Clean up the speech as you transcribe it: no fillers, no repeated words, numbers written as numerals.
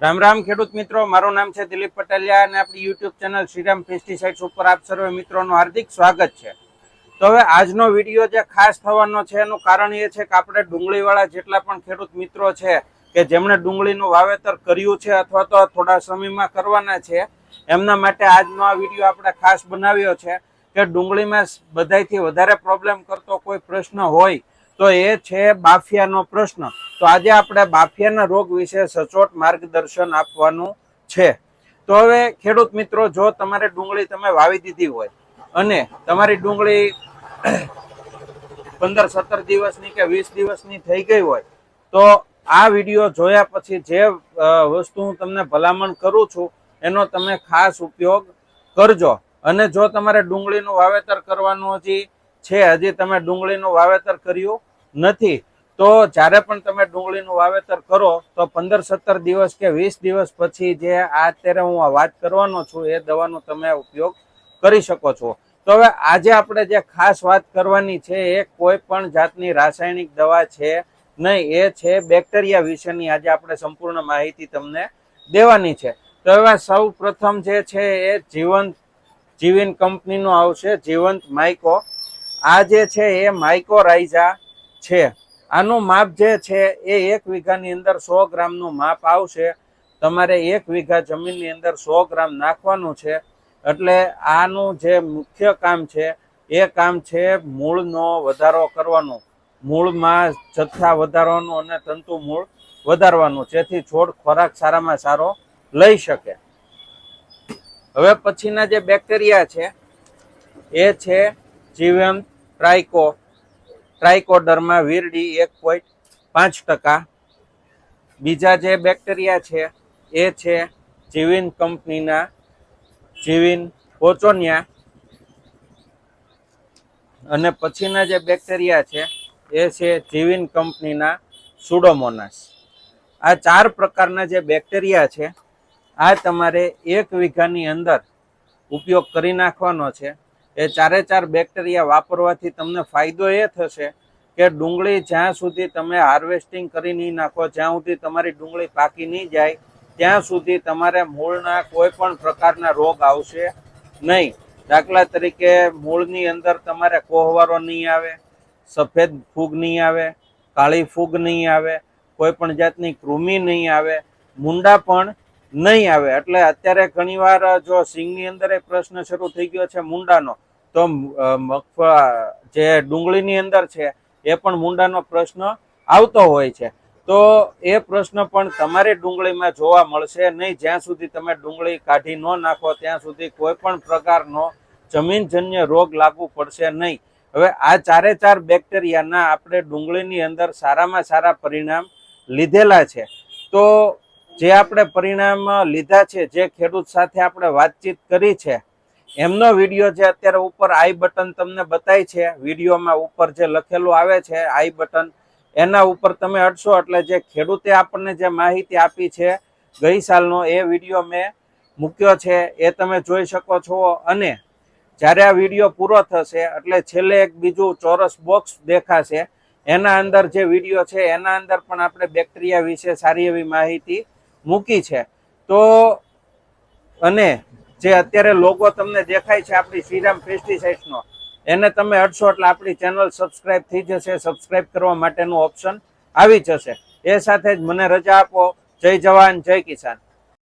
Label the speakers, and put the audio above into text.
Speaker 1: રામ રામ ખેડૂત મિત્રો, મારું નામ છે દિલીપ પટેલિયા અને આપણી યુટ્યુબ ચેનલ શ્રીરામ પેસ્ટિસાઇડ્સ ઉપર આપ સર્વે મિત્રોનું હાર્દિક સ્વાગત છે. તો હવે આજનો વિડીયો જે ખાસ થવાનો છે એનું કારણ એ છે કે આપણે ડુંગળીવાળા જેટલા પણ ખેડૂત મિત્રો છે કે જેમણે ડુંગળીનું વાવેતર કર્યું છે અથવા તો થોડા સમયમાં કરવાના છે, એમના માટે આજનો આ વિડીયો આપણે ખાસ બનાવ્યો છે કે ડુંગળીમાં બધાયથી વધારે પ્રોબ્લેમ કરતો કોઈ પ્રશ્ન હોય તો એ છે બાફિયાનો પ્રશ્ન. તો આજે આપણે બાફિયાના રોગ વિશે સચોટ માર્ગદર્શન આપવાનું છે. તો હવે ખેડૂત મિત્રો, જો તમારે ડુંગળી તમે વાવી દીધી હોય અને તમારી ડુંગળી 15-17 દિવસની કે 20 દિવસની થઈ ગઈ હોય તો આ વિડીયો જોયા પછી જે વસ્તુ હું તમને ભલામણ કરું છું એનો તમે ખાસ ઉપયોગ કરજો. અને જો તમારે ડુંગળીનું વાવેતર કરવાનું હજી તમે ડુંગળીનું વાવેતર કર્યું નથી તો જ્યારે પણ તમે ડુંગળીનું વાવેતર કરો તો 15-17 દિવસ કે 20 દિવસ પછી જે અત્યારે હું વાત કરવાનો છું એ દવાનો તમે ઉપયોગ કરી શકો છો. તો હવે આજે આપણે જે ખાસ વાત કરવાની છે એ કોઈ પણ જાતની રાસાયણિક દવા છે નહીં, એ છે બેક્ટેરિયા વિશેની આજે આપણે સંપૂર્ણ માહિતી તમને દેવાની છે. તો હવે સૌ પ્રથમ જે છે એ જીવન કંપનીનો આવશે, જીવંત માઇકો. આ જે છે એ માઇકોરાઇઝા છે. આનું માપ જે છે એ 1 વીઘાની અંદર 100 ગ્રામનું માપ આવશે. તમારે 1 વીઘા જમીનની અંદર 100 ગ્રામ નાખવાનું છે. એટલે આનું જે મુખ્ય કામ છે એ કામ છે મૂળનો વધારો કરવાનો, મૂળમાં જથ્થા વધારવાનું અને તંતુ મૂળ વધારવાનું, જેથી છોડ ખોરાક સારામાં સારો લઈ શકે. હવે પછીના જે બેક્ટેરિયા છે એ છે જીવંત ટ્રાઇકોડર્મા વિરડી 1.5%. બીજા જે બેક્ટેરિયા છે એ છે જીવિન કંપનીના જીવિન પોચોનિયા. અને પછીના જે બેક્ટેરિયા છે એ છે જીવિન કંપનીના સુડોમોનાસ. આ 4 પ્રકારના જે બેક્ટેરિયા છે આ તમારે 1 વીઘાની અંદર ઉપયોગ કરી નાખવાનો છે. એ 4 બેક્ટેરિયા વાપરવાથી તમને ફાયદો એ થશે કે ડુંગળી જ્યાં સુધી તમે હાર્વેસ્ટિંગ કરી નહીં નાખો, જ્યાં સુધી તમારી ડુંગળી પાકી નહીં જાય ત્યાં સુધી તમારે મૂળના કોઈ પણ પ્રકારના રોગ આવશે નહીં. દાખલા તરીકે મૂળની અંદર તમારે કોહવારો નહીં આવે, સફેદ ફૂગ નહીં આવે, કાળી ફૂગ નહીં આવે, કોઈ પણ જાતની કૃમિ નહીં આવે, મુંડા પણ નહીં આવે. એટલે અત્યારે ઘણીવાર જો સિંગની અંદર એક પ્રશ્ન શરૂ થઈ ગયો છે મુંડાનો, તો જે ડુંગળીની અંદર છે એ પણ મુંડાનો પ્રશ્ન આવતો હોય છે. તો એ પ્રશ્ન પણ તમારી ડુંગળીમાં જોવા મળશે નહીં. જ્યાં સુધી તમે ડુંગળી કાઢી ન નાખો ત્યાં સુધી કોઈ પણ પ્રકારનો જમીનજન્ય રોગ લાગુ પડશે નહીં. હવે આ 4 બેક્ટેરિયાના આપણે ડુંગળીની અંદર સારામાં સારા પરિણામ લીધેલા છે. તો જે આપણે પરિણામ લીધા છે, જે ખેડૂત સાથે આપણે વાતચીત કરી છે, એમનો વિડીયો જે અત્યારે ઉપર આઈ બટન તમને બતાય છે, વિડીયોમાં ઉપર જે લખેલું આવે છે આઈ બટન, એના ઉપર તમે અડશો એટલે જે ખેડૂતે આપણને જે માહિતી આપી છે ગઈ સાલનો એ વિડીયો મેં મૂક્યો છે એ તમે જોઈ શકો છો. અને જ્યારે આ વિડીયો પૂરો થશે એટલે છેલ્લે એક બીજું ચોરસ બોક્સ દેખાશે, એના અંદર જે વિડીયો છે એના અંદર પણ આપણે બેક્ટેરિયા વિશે સારી એવી માહિતી મૂકી છે. તો અને જે અત્યારે લોગો તમને દેખાય છે આપણી શ્રીરામ પેસ્ટિસાઇડ્સનો, એને તમે અડશો એટલે આપણી ચેનલ સબસ્ક્રાઇબ થઈ જશે. સબસ્ક્રાઇબ કરવા માટેનું ઓપ્શન આવી જશે. એ સાથે જ મને રજા આપો. જય જવાન, જય કિસાન.